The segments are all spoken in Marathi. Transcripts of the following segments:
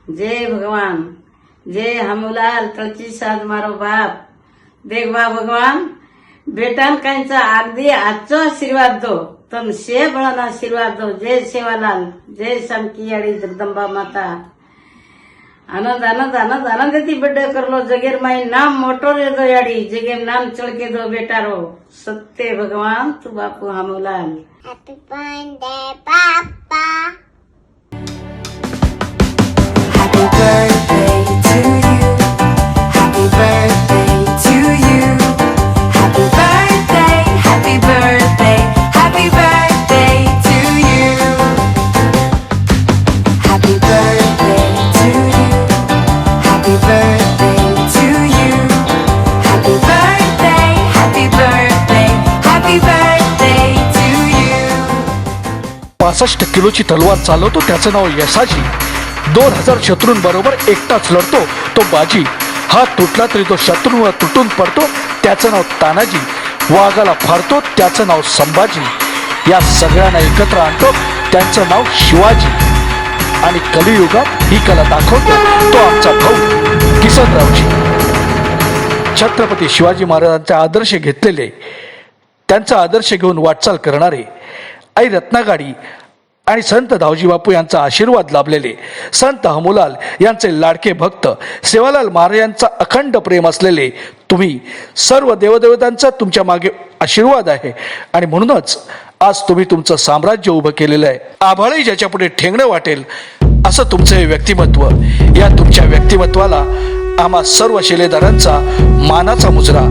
जय भगवान, जय हमलाल तळची साज मारो बाप. देख बा भगवान, बेटान कांचा अगदी आजचो आशीर्वाद दो, तन शे बळन आशीर्वाद दो. जय सेवालाल, जय संकियाड़ी जगदंबा माता. आनंद आनंद आनंद आनंद थी बर्थडे कर लो. जगेर माई नाम मोटो रे दो याड़ी, जगेर नाम चढ़के दो बेटा रो. सत्य भगवान तू बापू हमलाल. Happy birthday, Papa. Happy birthday to you. Happy birthday to you. Happy birthday, happy birthday, happy birthday to you. Happy birthday to you. Happy birthday to you. Happy birthday, happy birthday, happy birthday to you. 65 किलोची तलवार चालवतो त्याचं नाव यशाजी. 2000 शत्रूंबरोबर एकटाच लढतो तो बाजी. हात तुटला तरी तो शत्रूंवर तुटून पडतो त्याचं नाव तानाजी. वाघाला फाडतो त्याचं नाव संभाजी. या सगळ्यांना एकत्र आणतो त्यांचं नाव शिवाजी. आणि कलियुगात ही कला दाखवतो तो आमचा भाऊ किसनरावजी. छत्रपती शिवाजी महाराजांचा आदर्श घेतलेले, त्यांचा आदर्श घेऊन वाटचाल करणारे, आई रत्नागाडी आणि संत धावजी बापू यांचा आशीर्वाद लाभलेले, संत हमूलाल यांचे लाडके भक्त, सेवालाल महाराजांचा अखंड प्रेम असलेले तुम्ही सर्व देवदेवतांचा तुमच्या मागे आशीर्वाद आहे. आणि म्हणूनच आज तुम्ही तुमचं साम्राज्य उभं केलेलं आहे. आभाळही ज्याच्या पुढे ठेंगणं वाटेल असं तुमचं हे व्यक्तिमत्व. या तुमच्या व्यक्तिमत्वाला आम्हा सर्व शिलेदारांचा मानाचा मुजरा.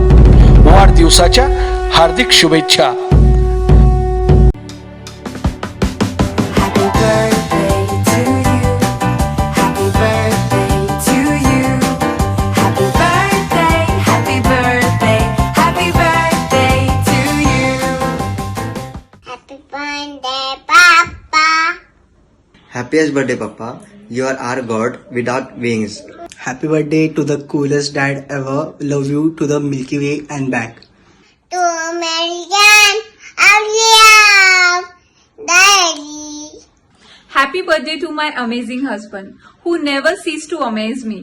वाढदिवसाच्या हार्दिक शुभेच्छा. Happy birthday to you. Happy birthday to you. Happy birthday, happy birthday, happy birthday to you. Happy birthday, Papa. Happiest birthday, Papa. You are our God without wings. Happy birthday to the coolest dad ever. Love you to the Milky Way and back. To American, I love Daddy. Happy birthday to my amazing husband who never cease to amaze me.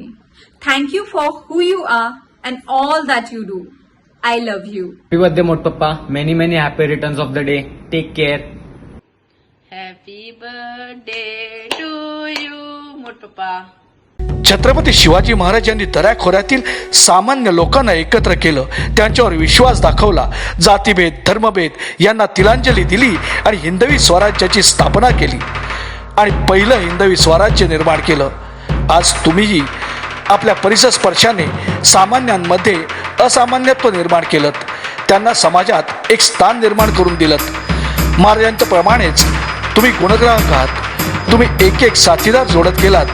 Thank you for who you are and all that you do. I love you. Happy birthday, Motpappa. Many, many happy returns of the day. Take care. Happy birthday to you मोठपा. छत्रपती शिवाजी महाराजांनी दऱ्याखोऱ्यातील सामान्य लोकांना एकत्र केलं, त्यांच्यावर विश्वास दाखवला, जातीभेद धर्मभेद यांना तिलांजली दिली आणि हिंदवी स्वराज्याची स्थापना केली आणि पहिलं हिंदवी स्वराज्य निर्माण केलं. आज तुम्हीही आपल्या परिसर स्पर्शाने सामान्यांमध्ये असामान्यत्व निर्माण केलं, त्यांना समाजात एक स्थान निर्माण करून दिलं. महाराजांच्या प्रमाणेच तुम्ही गुणग्राहक आहात. तुम्ही एक एक साथीदार जोडत गेलात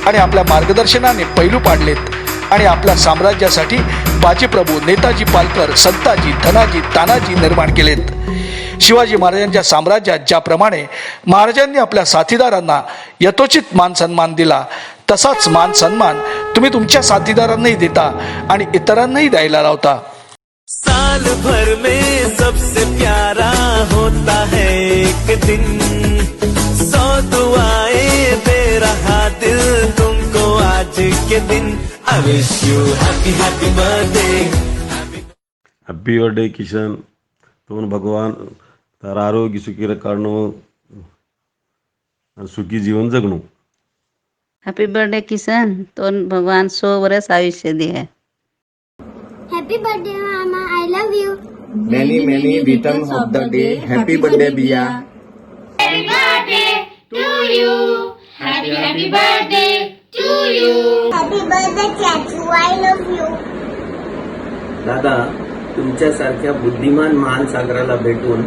आणि आपल्या मार्गदर्शनाने पैलू पाडलेत आणि आपल्या साम्राज्यासाठी बाजीप्रभू, नेताजी पालकर, संताजी, धनाजी, तानाजी निर्माण केलेत. शिवाजी महाराजांच्या साम्राज्यात ज्याप्रमाणे महाराजांनी आपल्या साथीदारांना यथोचित मान सन्मान दिला, तसाच मान सन्मान तुम्ही तुमच्या साथीदारांनाही देता आणि इतरांनाही द्यायला लावता. साल भर में सबसे प्यारा होता है एक दिन. 100 दुआएं दे रहा दिल तुमको आज के दिन. I wish you happy happy birthday. Happy birthday Kishan. तुम्हें भगवान तार आरोग्य सुखी काढणं आणि सुखी जीवन जगणं. हॅपी बर्थडे किसन, तो भगवान 100 वर्ष आयुष्य दे. Happy birthday, Mama. I love you. Many returns of the day. Happy birthday, Bia. Happy birthday to you. Happy birthday to you. Happy birthday, Chachu. I love you. दादा, तुमच्यासारख्या बुद्धिमान महान सागराला भेटून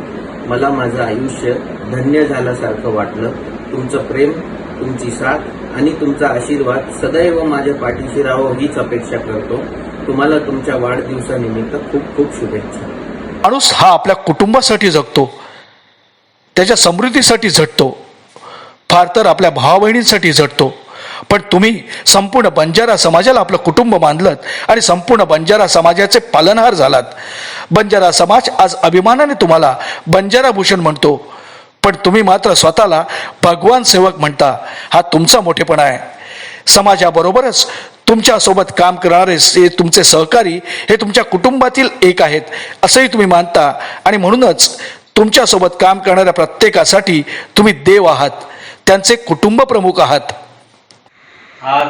मला माझं आयुष्य धन्य झाल्यासारखं वाटलं. तुमचं प्रेम, तुमची साथ आणि तुमचा आशीर्वाद सदैव माझ्या पाठीशी राहो हीच अपेक्षा करतो. तुम्हाला तुमच्या वाढदिवसानिमित्त खूप खूप शुभेच्छा. माणूस हा आपल्या कुटुंबासाठी जगतो, त्याच्या समृद्धीसाठी झटतो, फार तर आपल्या भावा बहिणींसाठी झटतो. पण तुम्ही संपूर्ण बंजारा समाजाला आपलं कुटुंब मानलं आणि संपूर्ण बंजारा समाजाचे पालनहार झालात. बंजारा समाज आज अभिमानाने तुम्हाला बंजारा भूषण म्हणतो, पण तुम्ही मात्र स्वतःला भगवान सेवक म्हणता. हा तुमचा मोठेपणा आहे. समाजाबरोबरच तुमच्यासोबत काम करणारे तुमचे सहकारी हे तुमच्या कुटुंबातील एक आहेत असंही तुम्ही मानता आणि म्हणूनच तुमच्यासोबत काम करणाऱ्या प्रत्येकासाठी तुम्ही देव आहात, त्यांचे कुटुंब प्रमुख आहात. आज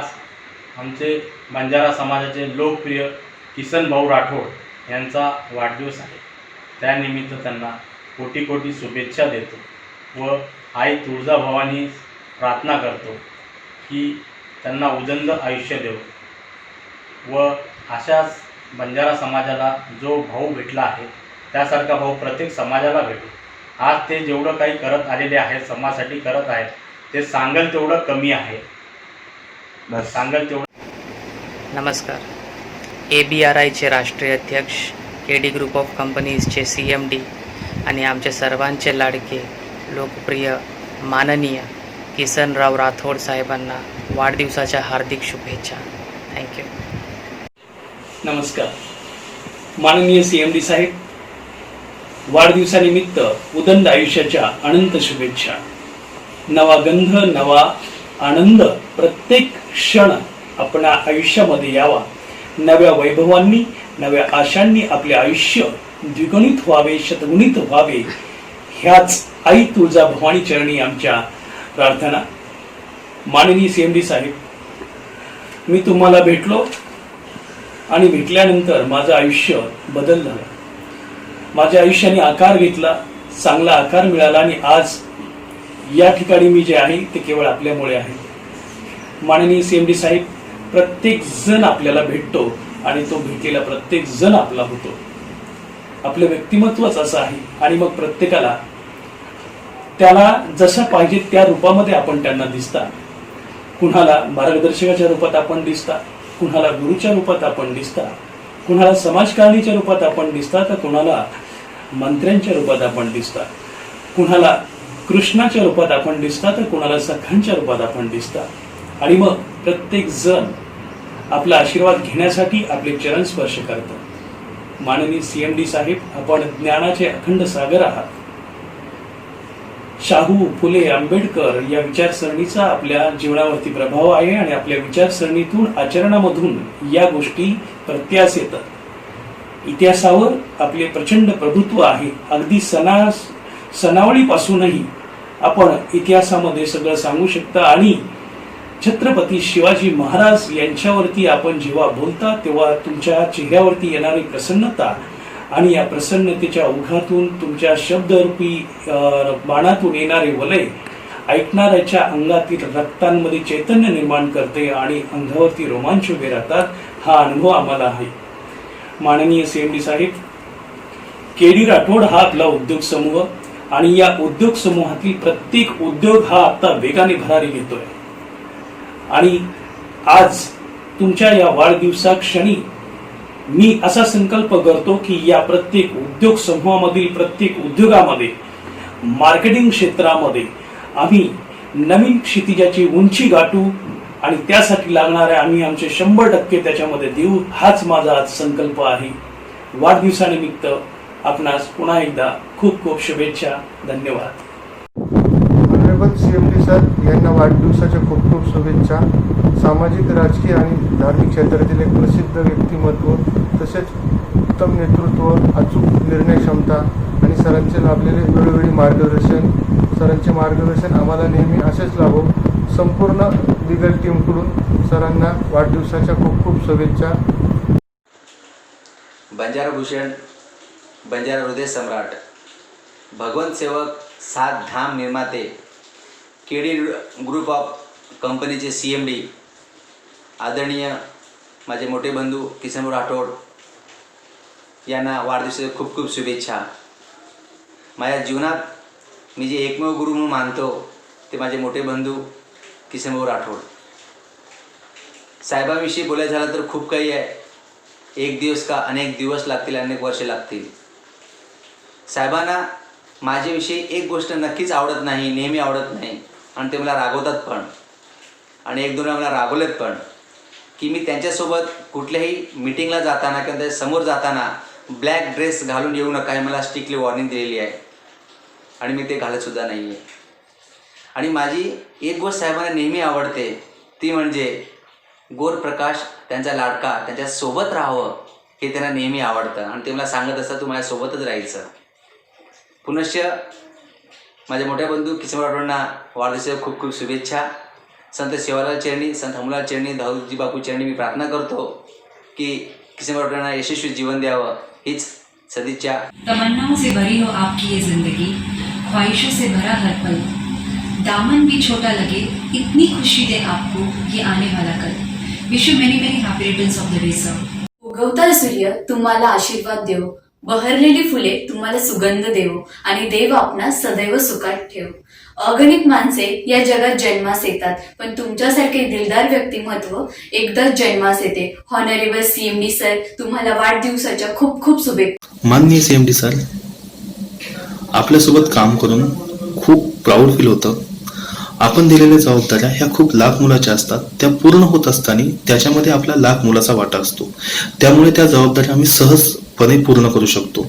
आमचे बंजारा समाजाचे लोकप्रिय किसन भाऊ राठोड यांचा वाढदिवस आहे. त्यानिमित्त त्यांना कोटी कोटी शुभेच्छा देतो व आई तुळजाभवानी प्रार्थना करतो की त्यांना उदंड आयुष्य देव व अशाच बंजारा समाजाला जो भाऊ भेटला आहे त्यासारखा भाऊ प्रत्येक समाजाला भेटो. आज ते जेवढं काही करत आलेले आहेत, समाजासाठी करत आहेत, ते सांगेल तेवढं कमी आहे. सांगेल तेवढं. नमस्कार. ABRIचे राष्ट्रीय अध्यक्ष, KD ग्रुप ऑफ कंपनीजचे CMD आणि आमचे सर्वांचे लाडके लोकप्रिय माननीय किसनराव राठोड साहेबांना वाढदिवसाच्या हार्दिक शुभेच्छा. थँक्यू. नमस्कार. माननीय CMD साहेब, वाढदिवसानिमित्त उदंड आयुष्याच्या अनंत शुभेच्छा. नवा गंध, नवा आनंद प्रत्येक क्षण आपल्या आयुष्यामध्ये यावा. नव्या वैभवांनी, नव्या आशांनी आपले आयुष्य द्विगुणित व्हावे, शतगुणित व्हावे, ह्याच आई तुळजाभवानी चरणी आमच्या प्रार्थना. माननीय CMD साहेब, मी तुम्हाला भेटलो आणि भेटल्यानंतर माझं आयुष्य बदल झाला. माझ्या आयुष्याने आकार घेतला, चांगला आकार मिळाला आणि आज या ठिकाणी मी जे आहे ते केवळ आपल्यामुळे आहे. माननीय CMD साहेब, प्रत्येक जण आपल्याला भेटतो आणि तो भेटलेला प्रत्येक जण आपला होतो. आपलं व्यक्तिमत्वच असं आहे आणि मग प्रत्येकाला त्याला जसं पाहिजे त्या रूपामध्ये आपण त्यांना दिसता. कुणाला मार्गदर्शकाच्या रूपात आपण दिसता, कुणाला गुरुच्या रूपात आपण दिसता, कुणाला समाजकारणीच्या रूपात आपण दिसता, तर कुणाला मंत्र्यांच्या रूपात आपण दिसता, कुणाला कृष्णाच्या रूपात आपण दिसता, तर कुणाला सखांच्या रूपात आपण दिसता. आणि मग प्रत्येक जण आपला आशीर्वाद घेण्यासाठी आपले चरण स्पर्श करतात. माननीय CMD साहेब, आपण ज्ञानाचे अखंड सागर आहात. शाहू, फुले, आंबेडकर या विचारसरणीचा आपल्या जीवनावरती प्रभाव आहे आणि आपल्या विचारसरणीतून, आचरणामधून या गोष्टी प्रत्यास येतात. इतिहासावर आपले प्रचंड प्रभुत्व आहे. अगदी सनावळीपासूनही आपण इतिहासामध्ये सगळं सांगू शकता आणि छत्रपती शिवाजी महाराज यांच्यावरती आपण जेव्हा बोलता तेव्हा तुमच्या चेहऱ्यावरती येणारी प्रसन्नता आणि या प्रसन्नतेच्या ओघातून तुमच्या शब्दरूपी बाणातून येणारे वलय ऐकणाऱ्याच्या अंगातील रक्तांमध्ये चैतन्य निर्माण करते आणि अंगावरती रोमांच उभे राहतात. हा अनुभव आम्हाला आहे. माननीय CMD साहेब, KD राठोड हा आपला उद्योग समूह आणि या उद्योग समूहातील प्रत्येक उद्योग हा आता वेगाने भरारी घेतोय. आणि आज तुमच्या या वाढदिवसा क्षणी मी असा संकल्प करतो की या प्रत्येक उद्योग समूहामधील प्रत्येक उद्योगामध्ये, मार्केटिंग क्षेत्रामध्ये आम्ही नवीन क्षितिजाची उंची गाठू आणि त्यासाठी लागणाऱ्या आम्ही आमचे 100% त्याच्यामध्ये देऊ. हाच माझा आज संकल्प आहे. वाढदिवसानिमित्त आपणास पुन्हा एकदा खूप खूप शुभेच्छा. धन्यवाद. ऑनरेबल CMD सर यांना वाढदिवसाच्या खूप खूप शुभेच्छा. सामाजिक, राजकीय आणि धार्मिक क्षेत्रातील एक प्रसिद्ध व्यक्तिमत्व, तसेच उत्तम नेतृत्व, अचूक निर्णय क्षमता आणि सरांचे लाभलेले वेळोवेळी मार्गदर्शन. सरांचे मार्गदर्शन आम्हाला नेहमी असेच लाभो. संपूर्ण लिगल टीमकडून सरांना वाढदिवसाच्या खूप खूप शुभेच्छा. बंजारा भूषण, बंजारा हृदय सम्राट, भगवंत सेवक, 7 धाम निर्माते, KD ग्रुप ऑफ कंपनीचे CMD, आदरणीय माझे मोठे बंधू किसनभाऊ राठोड यांना वाढदिवसाच्या खूप खूप शुभेच्छा. माझ्या जीवनात मी जे एकमेव गुरु म्हणून मानतो ते माझे मोठे बंधू किसनभाऊ राठोड. साहेबांविषयी बोलायचं झालं तर खूप काही आहे. एक दिवस का अनेक दिवस लागतील, अनेक वर्षे लागतील. साहेबांना माझ्याविषयी एक गोष्ट नक्कीच आवडत नाही, नेहमी आवडत नाही आणि ते मला रागवतात पण आणि 1-2 वेळा मला रागवलेत पण की मी त्यांच्यासोबत कुठल्याही मीटिंगला जाताना किंवा त्याच्या समोर जाताना ब्लॅक ड्रेस घालून येऊ नका हे मला स्ट्रिक्टली वॉर्निंग दिलेली आहे आणि मी ते घालतसुद्धा नाही आहे. आणि माझी एक गोष्ट साहेबांना नेहमी आवडते ती म्हणजे गोरप्रकाश त्यांचा लाडका त्यांच्यासोबत राहावं हे त्यांना नेहमी आवडतं आणि ते मला सांगत असतात तू माझ्यासोबतच राहायचं. पुनश्च माझ्या मोठ्या बंधू किसन राठोडांना वाढदिवसाच्या खूप खूप शुभेच्छा. संत सेवालाल चरणी, संत हमलाल चरणी, दाऊदजी बापू चरणी मी प्रार्थना करतो की किसन राठोडांना यशस्वी जीवन द्यावं हीच सदिच्छा. तमन्नाओं से भरी हो आपकी ये जिंदगी, ख्वाहिशों से भरा हर पल, दामन भी छोटा लगे इतनी खुशी दे आपको ये आने वाला कल. Wish you many many happy returns of the day sir. उगवता सूर्य तुम्हाला आशीर्वाद देव, बहरलेली फुले तुम्हाला सुगंध देव आणि देव आपणास सदैव सुखात ठेव. अगणित माणसे या जगात जन्मास येतात, पण तुमच्यासारखे दिलदार व्यक्तिमत्व एकदाच जन्मास येते. हॉनरेबल CMD सर, तुम्हाला वाढदिवसाच्या खूप खूप शुभेच्छा. माननीय CMD सर, आपल्यासोबत काम करून खूप प्राऊड फील होतं. आपण दिलेल्या जबाबदाऱ्या ह्या खूप लाख मुलाच्या असतात. त्या पूर्ण होत असताना त्याच्यामध्ये आपला लाख मुलाचा वाटा असतो. त्यामुळे त्या जबाबदाऱ्या आम्ही सहजपणे पूर्ण करू शकतो.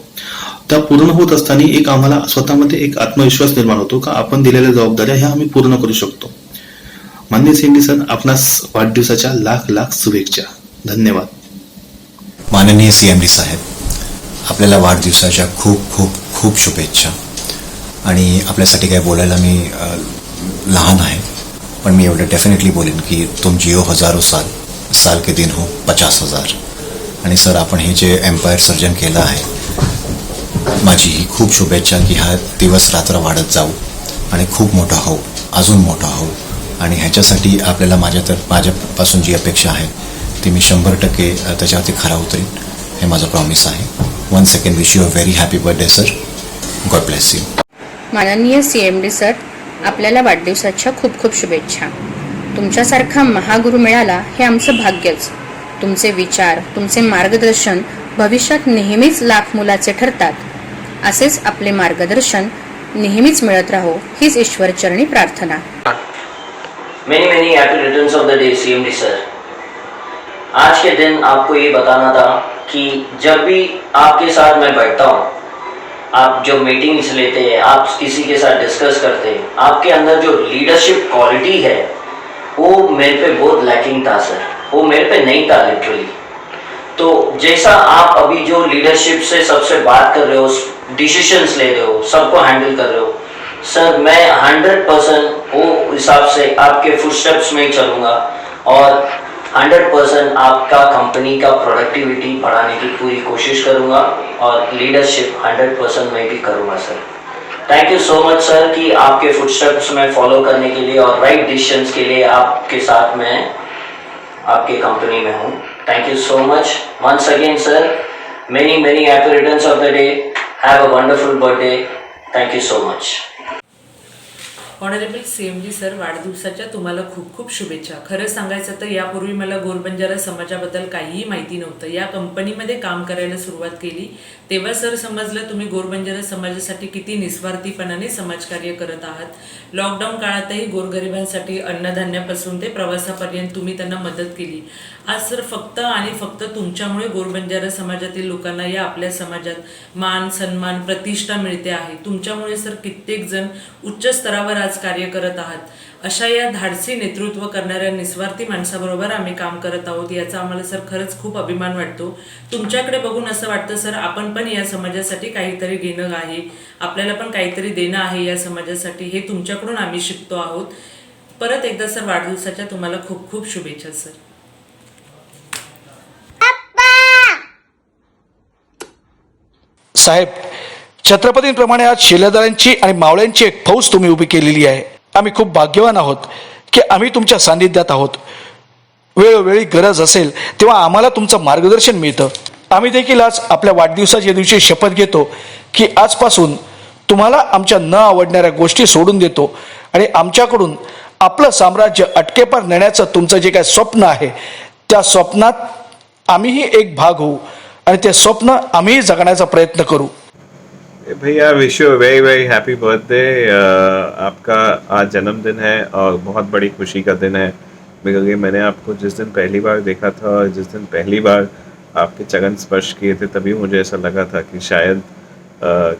त्या पूर्ण होत असताना एक आम्हाला स्वतःमध्ये एक आत्मविश्वास निर्माण होतो का आपण दिलेल्या जबाबदाऱ्या ह्या आम्ही पूर्ण करू शकतो. माननीय CMD सर, आपणास वाढदिवसाच्या लाख लाख शुभेच्छा. धन्यवाद. माननीय CMD साहेब, आपल्याला वाढदिवसाच्या खूप खूप खूप शुभेच्छा. आणि आपल्यासाठी काय बोलायला मी लहान आहे, पण मी एवढं डेफिनेटली बोलेन की तुम जियो हजारो साल, साल के दिन हो 50,000. आणि सर, आपण हे जे एम्पायर सर्जन केलं आहे, माझी ही खूप शुभेच्छा की हा दिवस रात्र वाढत जाऊ आणि खूप मोठा हो, अजून मोठा हो. आणि ह्याच्यासाठी आपल्याला माझ्यापासून जी अपेक्षा आहे ती मी 100% त्याच्यावरती खरा उतरेन, हे माझं प्रॉमिस आहे. Once again wish you a very happy birthday sir. God bless you. माननीय CMD सर, आपल्याला वाढदिवसाच्या खूप खूप शुभेच्छा. तुमच्यासारखा महागुरू मिळाला हे आमचं भाग्यच. तुमचे विचार, तुमचे मार्गदर्शन भविष्यात नेहमीच लाख मुलाचे ठरतात. असेच आपले मार्गदर्शन नेहमीच मिळत राहो हीच ईश्वरचरणी प्रार्थना. Many many happy returns of the day CMD sir. आज के दिन आपको ये बताना था कि जब भी आपके साथ मैं बैठता हूँ, आप जो मीटिंग्स लेते हैं, आप किसी के साथ डिस्कस करते हैं, आपके अंदर जो लीडरशिप क्वालिटी है वो मेरे पे बहुत लैकिंग था सर. वो मेरे पे नहीं था लिटरली. तो जैसा आप अभी जो लीडरशिप से सबसे बात कर रहे हो, डिसीजंस ले रहे हो, सबको हैंडल कर रहे हो सर, मैं 100% वो हिसाब से आपके फुटस्टेप्स में ही चलूँगा और 100% आपका कंपनी का प्रोडक्टिविटी बढ़ाने की पूरी कोशिश करूँगा और लीडरशिप 100% मैं भी करूँगा sir. Thank you so much sir कि आपके फुटस्टेप्स में फॉलो करने के लिए और राइट डिसीजंस के लिए आपके साथ मैं आपके कंपनी में हूँ. Thank you so much once again sir. Many many happy returns of the day. Have a wonderful birthday. Thank you so much. Honourable CMD sir, वाढदिवसाच्या तुम्हाला खूप खूप शुभेच्छा. खरं सांगायचं तर यापूर्वी मला गोरबंजारा समाजाबद्दल काहीही माहिती नव्हतं. या कंपनीमध्ये काम करायला सुरुवात केली तेव्हा सर समजलं तुम्ही गोरबंजारा समाजासाठी किती निस्वार्थीपणाने समाजकार्य करत आहात. लॉकडाऊन काळातही गोरगरिबांसाठी अन्नधान्यापासून ते प्रवासापर्यंत तुम्ही त्यांना मदत केली. आज सर फक्त आणि फक्त तुमच्यामुळे गोरबंजारा समाजातील लोकांना या आपल्या समाजात मान, सन्मान, प्रतिष्ठा मिळते आहे. तुमच्यामुळे सर कित्येक जण उच्च स्तरावर आज कार्य करत आहात. अशा या धाडसी नेतृत्व करणाऱ्या निस्वार्थी माणसाबरोबर आम्ही काम करत आहोत, याचा आम्हाला सर खरंच खूप अभिमान वाटतो. तुमच्याकडे बघून असं वाटतं सर आपण पण या समाजासाठी काहीतरी घेणं आहे, आपल्याला पण काहीतरी देणं आहे या समाजासाठी. हे तुमच्याकडून आम्ही शिकतो आहोत. परत एकदा सर वाढदिवसाच्या तुम्हाला खूप खूप शुभेच्छा सर. साहेब, छत्रपतींप्रमाणे आज शिलेदारांची आणि मावळ्यांची एक फौज तुम्ही उभी केलेली आहे. आम्ही खूप भाग्यवान आहोत की आम्ही तुमच्या सान्निध्यात आहोत. वेळोवेळी गरज असेल तेव्हा आम्हाला तुमचं मार्गदर्शन मिळतं. आम्ही देखील आज आपल्या वाढदिवसाच्या दिवशी शपथ घेतो की आजपासून तुम्हाला आमच्या न आवडणाऱ्या गोष्टी सोडून देतो आणि आमच्याकडून आपलं साम्राज्य अटकेपार नेण्याचं तुमचं जे काय स्वप्न आहे त्या स्वप्नात आम्हीही एक भाग होऊ आणि ते स्वप्न आम्हीही जगण्याचा प्रयत्न करू. भैया, wish you very very happy birthday. आपका आज जन्मदिन है और बहुत बड़ी खुशी का दिन है, क्योंकि मैंने आपको जिस दिन पहली बार देखा था और जिस दिन पहली बार आपके चरण स्पर्श किए थे तभी मुझे ऐसा लगा था कि शायद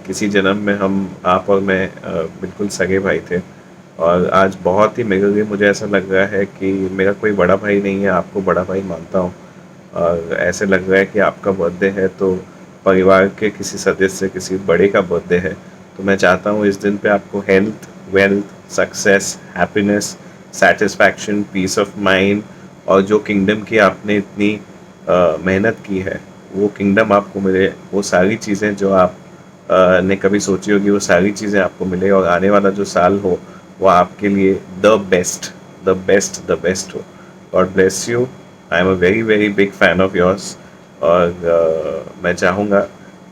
किसी जन्म में हम आप और मैं बिल्कुल सगे भाई थे. और आज बहुत ही मेरे लिए मुझे ऐसा लग रहा है कि मेरा कोई बड़ा भाई नहीं है, आपको बड़ा भाई मानता हूँ। और ऐसे लग रहा है कि आपका बर्थडे है तो परिवार के किसी सदस्य, किसी बड़े का बर्थडे है, तो मैं चाहता हूँ इस दिन पे आपको health, wealth, success, happiness, satisfaction, peace of mind और जो किंगडम की आपने इतनी मेहनत की है वो किंगडम आपको मिले। वो सारी चीज़ें जो आप ने कभी सोची होगी वो सारी चीज़ें आपको मिले और आने वाला जो साल हो वो आपके लिए द बेस्ट हो। God bless you. I am a very very big fan of yours और मैं चाहूँगा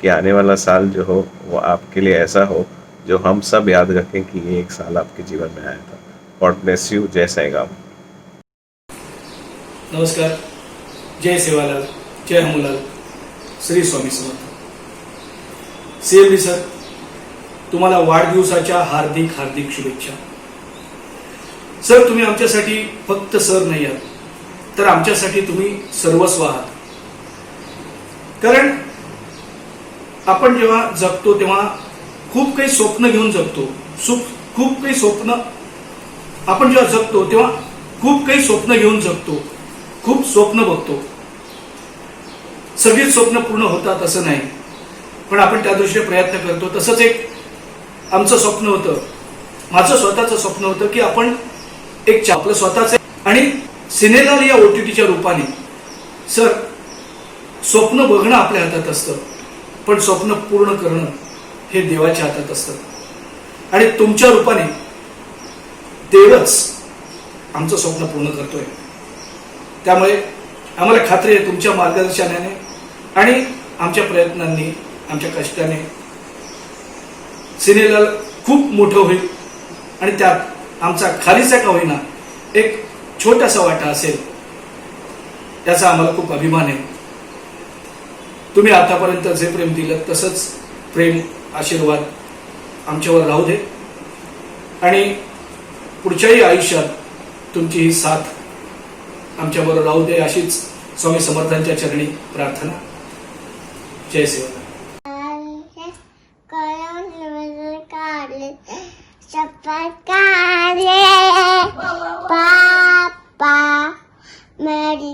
कि आने वाला साल जो हो वो आपके लिए ऐसा हो जो हम सब याद रखें कि ये एक साल आपके जीवन में आया था। God bless you. जय साईगाम। नमस्कार, जय सेवालाल, जय हमुलाल, श्री स्वामी समर्थ। CMD सर, तुम्हाला वाढदिवसाच्या हार्दिक हार्दिक शुभेच्छा। सर, तुम्ही आमच्यासाठी फक्त सर नाही आहात, तर आमच्यासाठी तुम्ही सर्वस्व आहात। कारण आपण जेव्हा जगतो तेव्हा खूप काही स्वप्न घेऊन जगतो। खूप काही स्वप्न आपण जेव्हा जगतो तेव्हा खूप काही स्वप्न घेऊन जगतो, खूप स्वप्न बघतो। सगळीच स्वप्न पूर्ण होतात असं नाही, पण आपण त्या दृष्टीने प्रयत्न करतो। तसंच एक आमचं स्वप्न होतं, माझं स्वतःचं स्वप्न होतं की आपण एक आपलं स्वतःचं आणि सिनेलाल या OTTच्या रूपाने सर स्वप्न बघणं आपल्या हातात असतं, पण स्वप्न पूर्ण करणं हे देवाच्या हातात असतं आणि तुमच्या रूपाने देवच आमचं स्वप्न पूर्ण करतोय। त्यामुळे आम्हाला खात्री आहे तुमच्या मार्गदर्शनाने आणि आमच्या प्रयत्नांनी, आमच्या कष्टाने सिनेलाल खूप मोठं होईल आणि त्यात आमचा खालीचा का होईना एक छोटासा वाटा असेल, याचा आम्हाला खूप अभिमान आहे। तुम्ही आतापर्यंत जे प्रेम दिलं तसंच प्रेम, आशीर्वाद आमच्यावर राहू दे आणि पुढच्याही आयुष्यात तुमची ही साथ आमच्याबरोबर राहू दे, अशीच स्वामी समर्थांच्या चरणी प्रार्थना। जय सेवा। पापा मेरी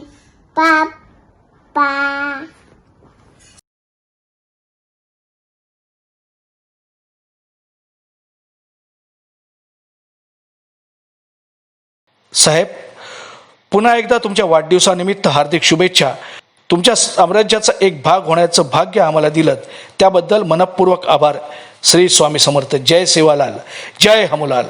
पापा। साहेब, पुन्हा एकदा तुमच्या वाढदिवसानिमित्त हार्दिक शुभेच्छा। तुमच्या साम्राज्याचा एक भाग होण्याचं भाग्य आम्हाला दिलं त्याबद्दल मनपूर्वक आभार। श्री स्वामी समर्थ। जय सेवालाल, जय हमुलाल।